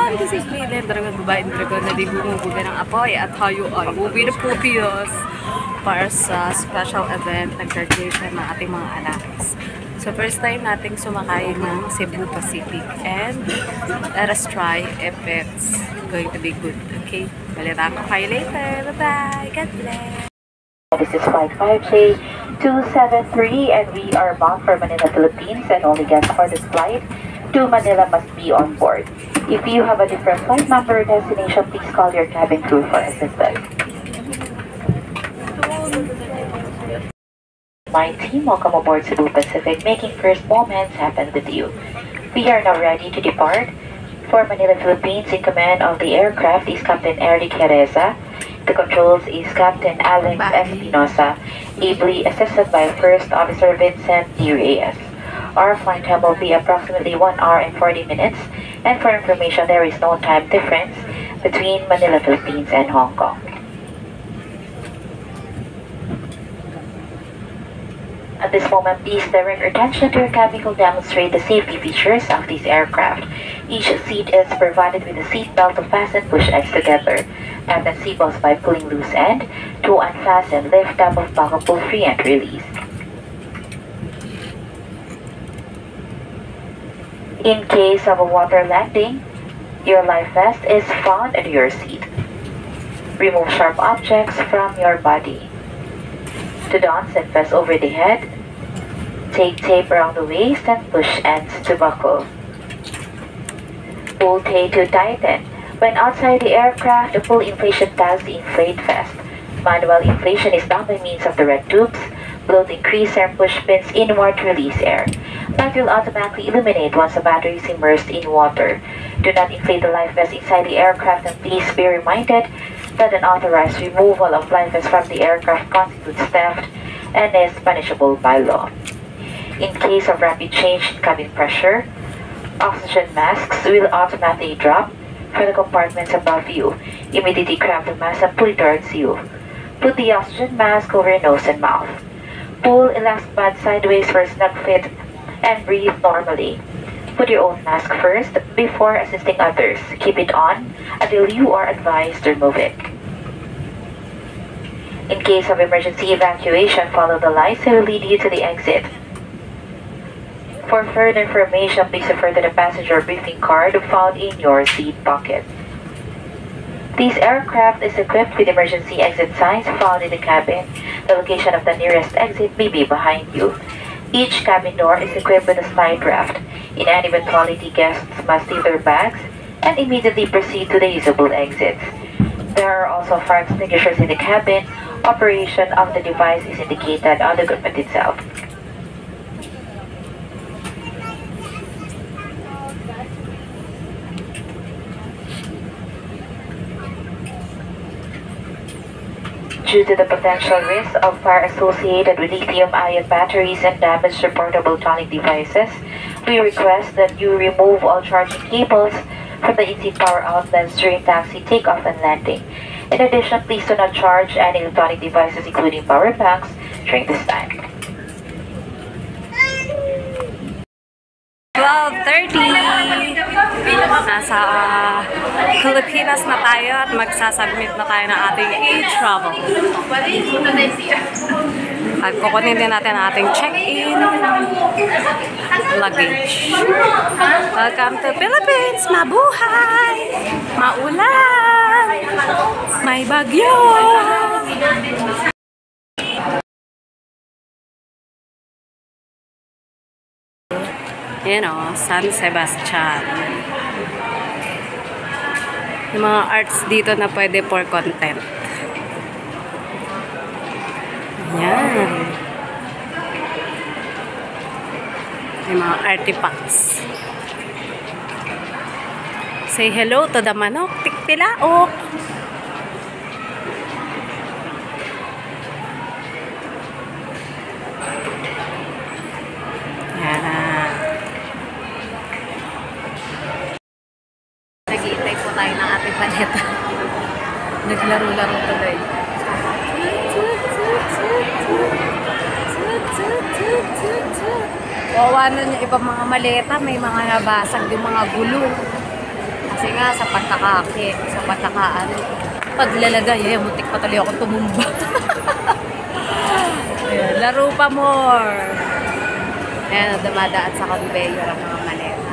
everyone! This is Mayden, Dragon Babaeng Dragon na di bumubuga ng apoy at tayo ay uwi na po para sa special event ng graduation ng ating mga anak. So first time nating sumakay ng Cebu Pacific and let us try if it's going to be good. Okay? Balita ko kayo later. Bye-bye! God bless! This is Flight 5J273 and we are bound for Manila, Philippines, and only guests for this flight to Manila must be on board. If you have a different flight number or destination, please call your cabin crew for assistance. My team, welcome aboard Cebu Pacific, making first moments happen with you. We are now ready to depart. For Manila, Philippines, in command of the aircraft is Captain Eric Jereza. The controls is Captain Alex Espinosa, ably assisted by First Officer Vincent D. Reyes. Our flight time will be approximately 1 hour and 40 minutes, and for information, there is no time difference between Manila, Philippines and Hong Kong. At this moment, please direct your attention to your cabin to demonstrate the safety features of this aircraft. Each seat is provided with a seat belt to fasten push ends together. Tighten seatbelts by pulling loose end to unfasten, lift up of buckle, pull free and release. In case of a water landing, your life vest is found under your seat. Remove sharp objects from your body. To don and vest over the head, take tape around the waist and push ends to buckle. Pull tape to tighten. When outside the aircraft, the full inflation tags the inflate vest. Manual inflation is done by means of the red tubes. Blow the increase and push pins inward to release air. Light will automatically illuminate once the battery is immersed in water. Do not inflate the life vest inside the aircraft, and please be reminded that unauthorized removal of life vest from the aircraft constitutes theft and is punishable by law. In case of rapid change in cabin pressure, oxygen masks will automatically drop from the compartments above you. Immediately grab the mask and pull it towards you. Put the oxygen mask over your nose and mouth. Pull elastic band sideways for a snug fit and breathe normally. Put your own mask first before assisting others. Keep it on until you are advised to remove it. In case of emergency evacuation, follow the lights that will lead you to the exit. For further information, please refer to the passenger briefing card found in your seat pocket. This aircraft is equipped with emergency exit signs found in the cabin. The location of the nearest exit may be behind you. Each cabin door is equipped with a slide raft. In any eventuality, guests must leave their bags and immediately proceed to the usable exits. There are also fire extinguishers in the cabin. Operation of the device is indicated on the equipment itself. Due to the potential risk of fire associated with lithium-ion batteries and damage to portable electronic devices, we request that you remove all charging cables from the in-seat power outlets during taxi takeoff and landing. In addition, please do not charge any electronic devices, including power banks, during this time. 12:30! Nasa Pilipinas na tayo at magsasubmit na tayo ng ating e-travel. At kukunin din natin ang ating check-in luggage. Welcome to Philippines! Mabuhay! Maulan! May bagyo! Yan o, San Sebastian. Yung mga arts dito na pwede for content. Yan. Yung mga artifacts. Say hello to the manok, tiktilaok. Nag-iintay po tayo ng ating planeta. Naglaro-laro tuloy. Wawa nun yung ibang mga maleta, may mga nabasag yung mga gulong. Kasi nga sa pagkakaano, paglalagay, muntik pa tuloy ako tumumba. Ayan, laro pa more. Ayan, dumadaan sa conveyor ang mga maleta.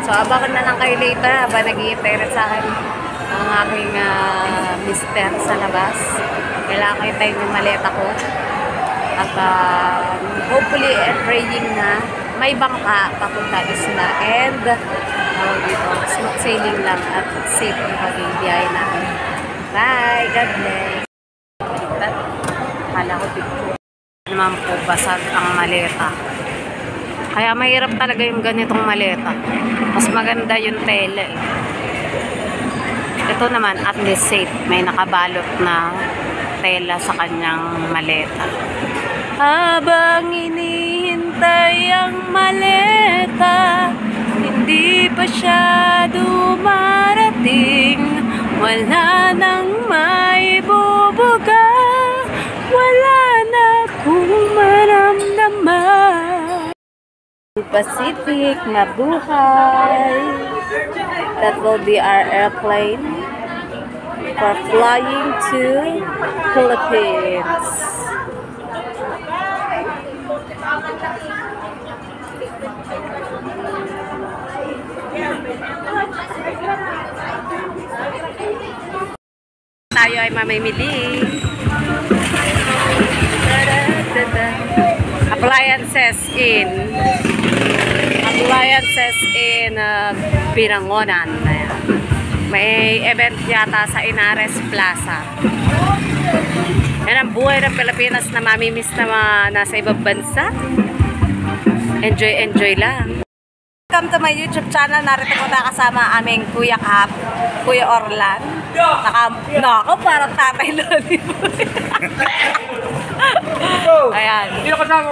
So, abangan na lang kayo later habang nag-i-intay rin sa akin ang aking mister sa labas. Kailangan kayo tayo ng maleta ko. At hopefully and praying na may bangka papunta isla and dito, smooth sailing lang at safe ang pag-ibiyahe namin. Bye! God bless! Akala ko picture. Naman po, basag ang maleta. Kaya mahirap talaga yung ganitong maleta. Mas maganda yung tela eh. Ito naman, at least safe. May nakabalot na tela sa kanyang maleta. Habang inihintay ang maleta, hindi pa siya dumarating. Wala nang maibubuga, wala na kung maramdaman. Pacific na buhay. That will be our airplane for flying to Philippines. Tayo ay mamimili. Appliances in Binangonan. May event yata sa Inares Plaza. Yan ang buhay ng Pilipinas na mamimiss na mga nasa ibang bansa. Enjoy lang. Welcome to my YouTube channel. Narito ko na kasama aming Kuya Cap, Kuya Orlan. Nako, parang tatay loli. Ayan.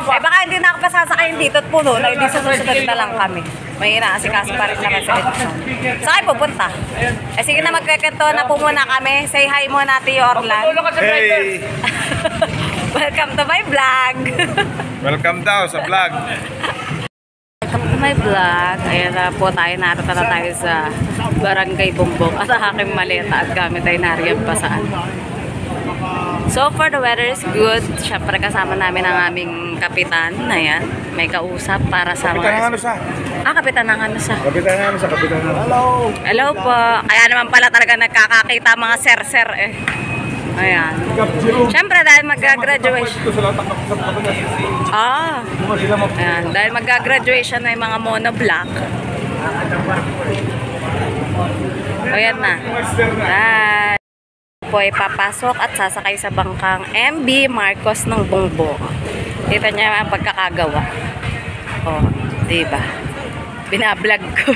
Baka hindi na ako pasasakayin dito at puno na hindi susunod na lang kami. May inaasikaso pa rin naman sa edisyon. Saan kayo pupunta? Sige na, magkakanto na po muna kami. Say hi muna, Tio Orlan. Hey! Welcome to my vlog. Welcome daw sa vlog. Welcome to my vlog. Ayan na po tayo, narito na tayo sa Barangay Bumbong at aking maleta at gamit ay nariyan pa saan. So far, the weather is good. Siyempre kasama namin ang aming kapitan. Ayan, may kausap para sa mga... Kapitan ng Anusa. Kapitan ng Anusa. Kapitan ng Anusa, kapitan ng Anusa. Hello! Hello po. Kaya naman pala talaga nagkakakita mga ser-ser eh. Ayan. Siyempre dahil mag-graduation. Ayan, dahil mag-graduation na yung mga monoblock. Ayan na. Bye! Po ay papasok at sasakay sa bangkang MB Marcos ng Bongbong. Kita niya ang pagkakagawa. Oh, diba? Binablog ko.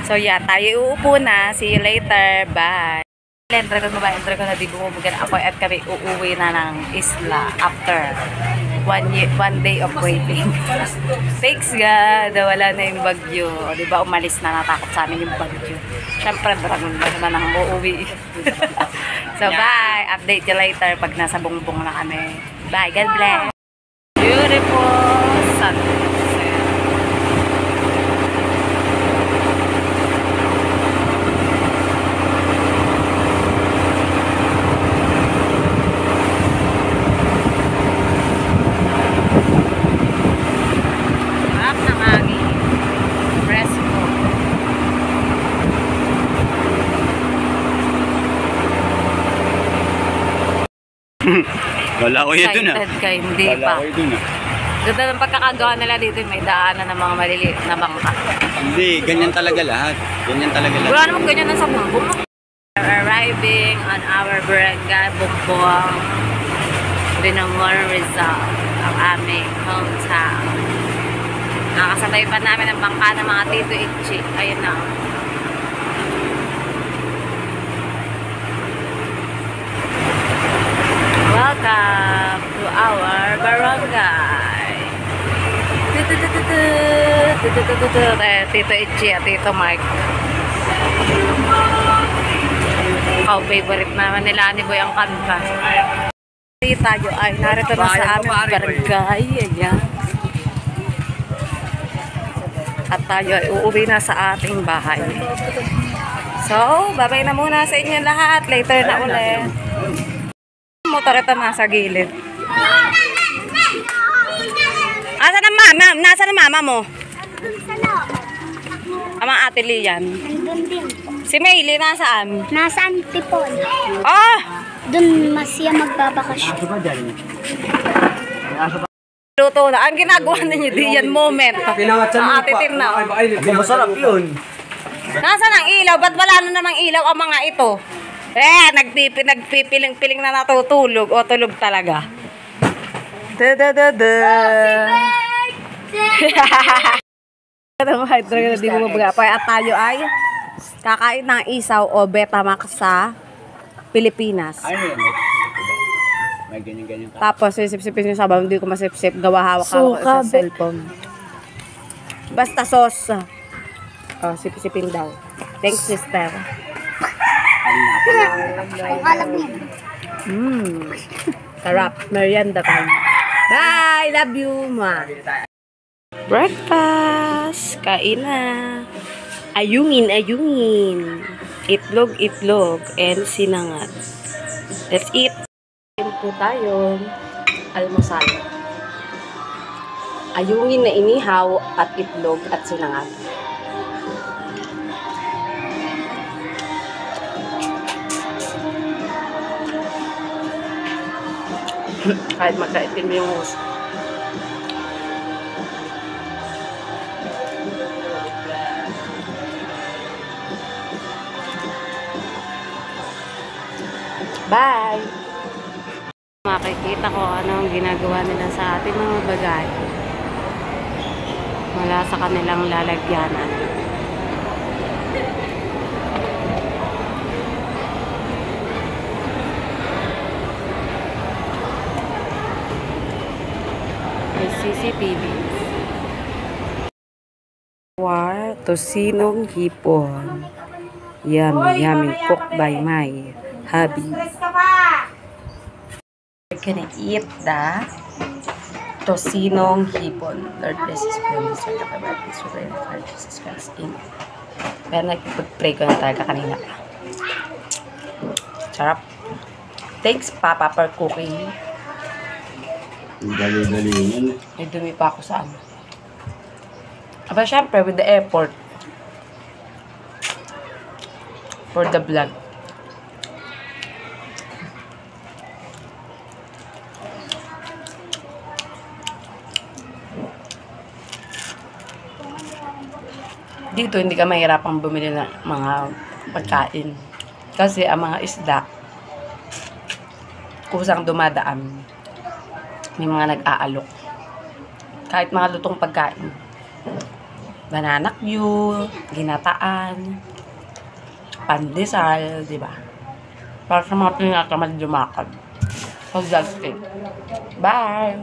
So yeah, tayo uupo na. See you later. Bye. Entry ko na di bumubugan ako at kami uuwi na ng isla after one day of waiting. Thanks God, wala na yung bagyo. Diba umalis na, natakot sa amin yung bagyo. Siyempre, dragon ba naman ang uuwi. So bye, update you later pag nasa Bongbong na kami. Bye, God bless. Beautiful sunset. Wala ko yun dun ah. Excited ka, hindi pa. Wala ko yun ah. Ganda ng pagkakagawa nila dito, may daanan ng mga maliliit na bangka. Hindi, ganyan talaga lahat. Ganyan talaga lahat. Wala naman ganyan na sa Bongbong. We're arriving on our barangay Bongbong, Binangonan, Rizal, ang aming hometown. Nakasabay pa namin ang bangka ng mga Tito Itchy. Ayun na. Welcome to our barangay. Tito Itchy at Tito Mark. Favorite naman nila ni Boy ang kanta. Tayo ay narito na sa aming barangay. Ayan. at tayo ay uuwi na sa ating bahay. So, babay na muna sa inyo lahat. Later na ulit. Motor ito nasa gilid. Asa na mama? Nasa na mama mo? Ang mga ate Lian. Nandun din. Si Maylin nasaan? Nasa Antipon. Oh! Doon masya magbabakasyon. Luto na. Ang ginagawa ninyo diyan moment. Ang ate Tirna. Masarap yun. Nasaan ang ilaw? Ba't wala na namang ilaw ang mga ito? Nagpipiling-piling na natutulog. O tulog talaga. Da-da-da-da. Hindi mo magagapay. At tayo ay kakain ng isaw o Betamax sa Pilipinas. May ganyan-ganyan ka. Tapos, sisip-sipin yung sabaw. Hindi ko masip-sip. Gawa hawak ako sa cellphone. Basta sauce. Oh, sip-sipin daw. Thanks, sister. Ang alam niya. Sarap. Merienda time. Bye! Love you, ma. Breakfast. Kain na. Ayungin, ayungin. Itlog, itlog. And sinangag. Let's eat. Kain po tayo. Almusal. Ayungin na inihaw at itlog at sinangag. Kahit magkaitim yung hose. Bye! Makikita ko anong ginagawa nila sa ating mga bagay. Wala sa kanilang lalagyanan. May CCTV. Tosinong hipon. Yummy, yummy. Cook by my hubby. We're gonna eat the tosinong hipon. Lord bless His promise. Lord of our peace. We pray in the Lord Jesus Christ. Amen. Pero nagpag-pray ko na talaga kanina. Sarap. Thanks, Papa, for cooking. Dali-dali yun. May dumi pa ako sa ano. Aba, syempre, with the airport. For the vlog. Dito, hindi ka mahirapang bumili ng mga pagkain. Kasi ang mga isda, kusang dumadaan. May mga nag-aalok. Kahit mga lutong pagkain. Banana Q, ginataan, pandesal, di ba? Para sa mga pinakamad lumakad. So, that's it. Bye!